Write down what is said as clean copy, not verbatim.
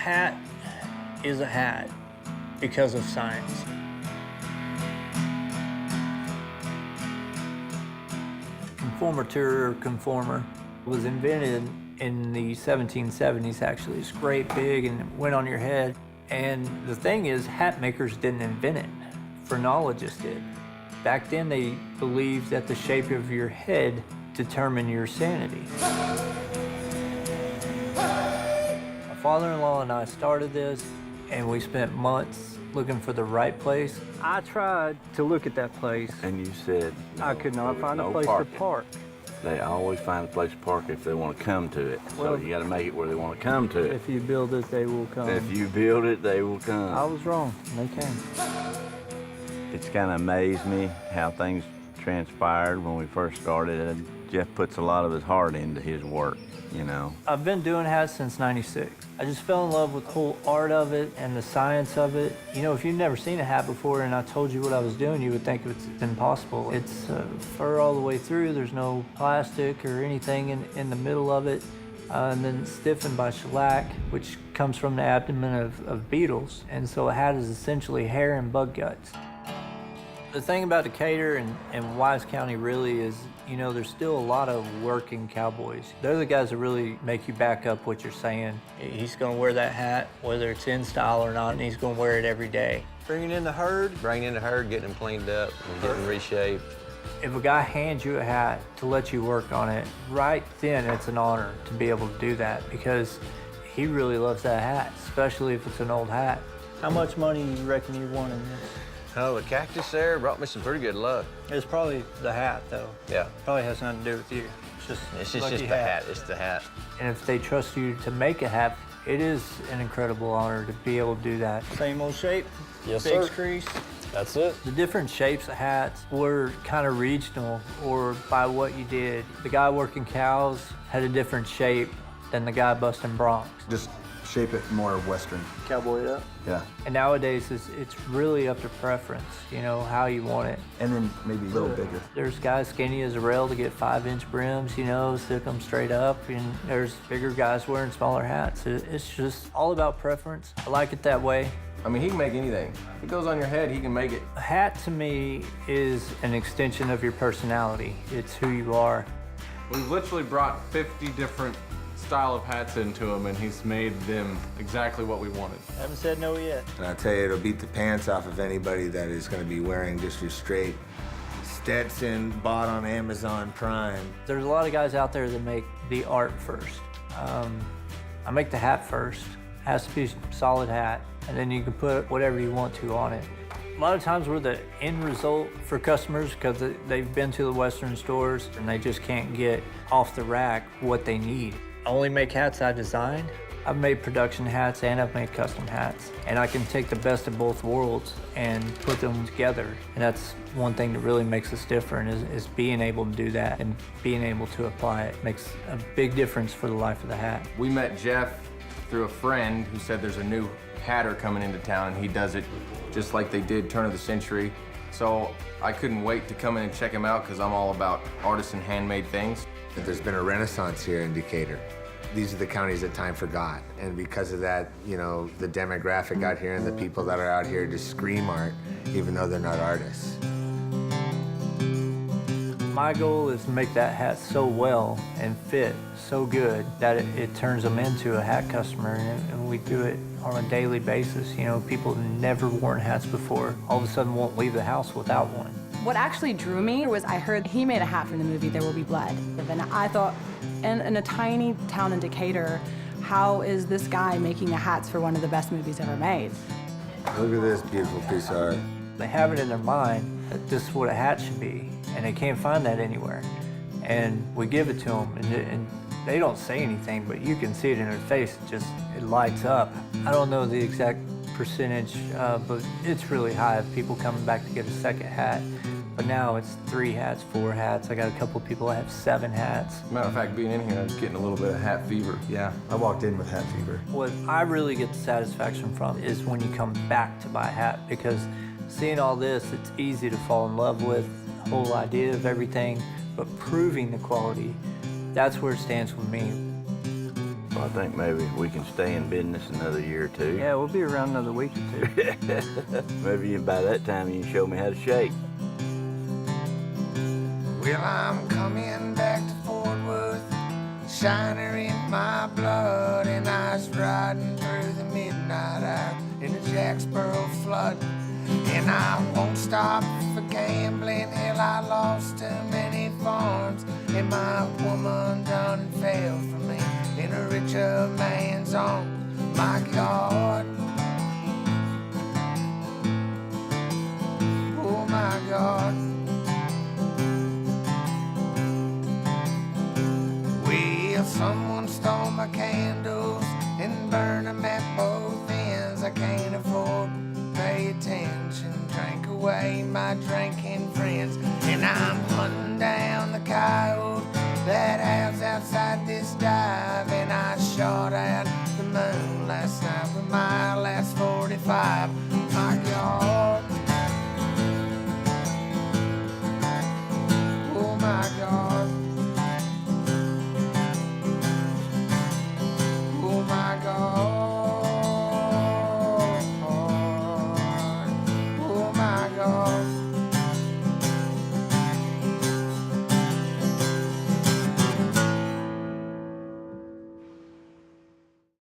hat is a hat because of science. Conformer was invented in the 1770s, actually. It's great big and it went on your head. And the thing is, hat makers didn't invent it. Phrenologists did. Back then, they believed that the shape of your head determined your sanity. My father-in-law and I started this, and we spent months looking for the right place. I tried to look at that place. And you said no, I could not find no a place parking. to park. They always find a place to park if they want to come to it. Well, so you got to make it where they want to come to it. If you build it, they will come. If you build it, they will come. I was wrong, and they came. It's kind of amazed me how things transpired when we first started. And Jeff puts a lot of his heart into his work, you know. I've been doing hats since '96. I just fell in love with the whole art of it and the science of it. You know, if you've never seen a hat before and I told you what I was doing, you would think it's impossible. It's fur all the way through. There's no plastic or anything in the middle of it. And then it's stiffened by shellac, which comes from the abdomen of beetles. And so a hat is essentially hair and bug guts. The thing about Decatur and Wise County really is, you know, there's still a lot of working cowboys. They're the guys that really make you back up what you're saying. He's gonna wear that hat, whether it's in style or not, and he's gonna wear it every day. Bringing in the herd. Bringing in the herd, getting them cleaned up, and getting reshaped. If a guy hands you a hat to let you work on it, right then it's an honor to be able to do that because he really loves that hat, especially if it's an old hat. How much money do you reckon you won in this? Oh, the cactus there brought me some pretty good luck. It's probably the hat, though. Yeah. Probably has nothing to do with you. It's just lucky the hat. It's the hat. And if they trust you to make a hat, it is an incredible honor to be able to do that. Same old shape, Yes, big sir. crease. That's it. The different shapes of hats were kind of regional or by what you did. The guy working cows had a different shape than the guy busting broncs. Just shape it more Western. Cowboy it up. Yeah. And nowadays, it's really up to preference, you know, how you want it. And then maybe a little bigger. There's guys skinny as a rail to get 5-inch brims, you know, stick them straight up. And there's bigger guys wearing smaller hats. It's just all about preference. I like it that way. I mean, he can make anything. If it goes on your head, he can make it. A hat to me is an extension of your personality. It's who you are. We've literally brought 50 different style of hats into him, and he's made them exactly what we wanted. Haven't said no yet. And I'll tell you, it'll beat the pants off of anybody that is going to be wearing just your straight Stetson bought on Amazon Prime. There's a lot of guys out there that make the art first. I make the hat first. It has to be a solid hat, and then you can put whatever you want to on it. A lot of times we're the end result for customers because they've been to the Western stores and they just can't get off the rack what they need. I only make hats I design. I've made production hats and I've made custom hats. And I can take the best of both worlds and put them together. And that's one thing that really makes us different is being able to do that and being able to apply it. Makes a big difference for the life of the hat. We met Jeff through a friend who said there's a new hatter coming into town, and he does it just like they did turn of the century. So I couldn't wait to come in and check him out because I'm all about artisan handmade things. There's been a renaissance here in Decatur. These are the counties that time forgot. And because of that, you know, the demographic out here and the people that are out here just scream art, even though they're not artists. My goal is to make that hat so well and fit so good that it turns them into a hat customer, and we do it on a daily basis. You know, people who've never worn hats before all of a sudden won't leave the house without one. What actually drew me was I heard he made a hat from the movie There Will Be Blood. And I thought, in a tiny town in Decatur, how is this guy making the hats for one of the best movies ever made? Look at this beautiful piece of art. They have it in their mind that this is what a hat should be, and they can't find that anywhere. And we give it to them, and they don't say anything, but you can see it in their face. It lights up. I don't know the exact percentage, but it's really high of people coming back to get a second hat. But now it's 3 hats, 4 hats. I got a couple people that have 7 hats. Matter of fact, being in here, I'm getting a little bit of hat fever. Yeah, I walked in with hat fever. What I really get the satisfaction from is when you come back to buy a hat, because seeing all this, it's easy to fall in love with the whole idea of everything, but proving the quality, that's where it stands with me. Well, I think maybe we can stay in business another year or two. Yeah, we'll be around another week or two. Maybe by that time you can show me how to shake. Well, I'm coming back to Fort Worth, shiner in my blood, and I was riding through the midnight hour in a Jacksboro flood. And I won't stop for gambling, hell, I lost too many farms, and my woman done fell for me in a richer man's arms. My God, oh my God. Well, someone stole my candles and burned them at both ends. I can't afford to pay attention, drank away my drinking friends. And I'm hunting down the coyote that house outside this dive. And I shot at the moon last night with my last 45.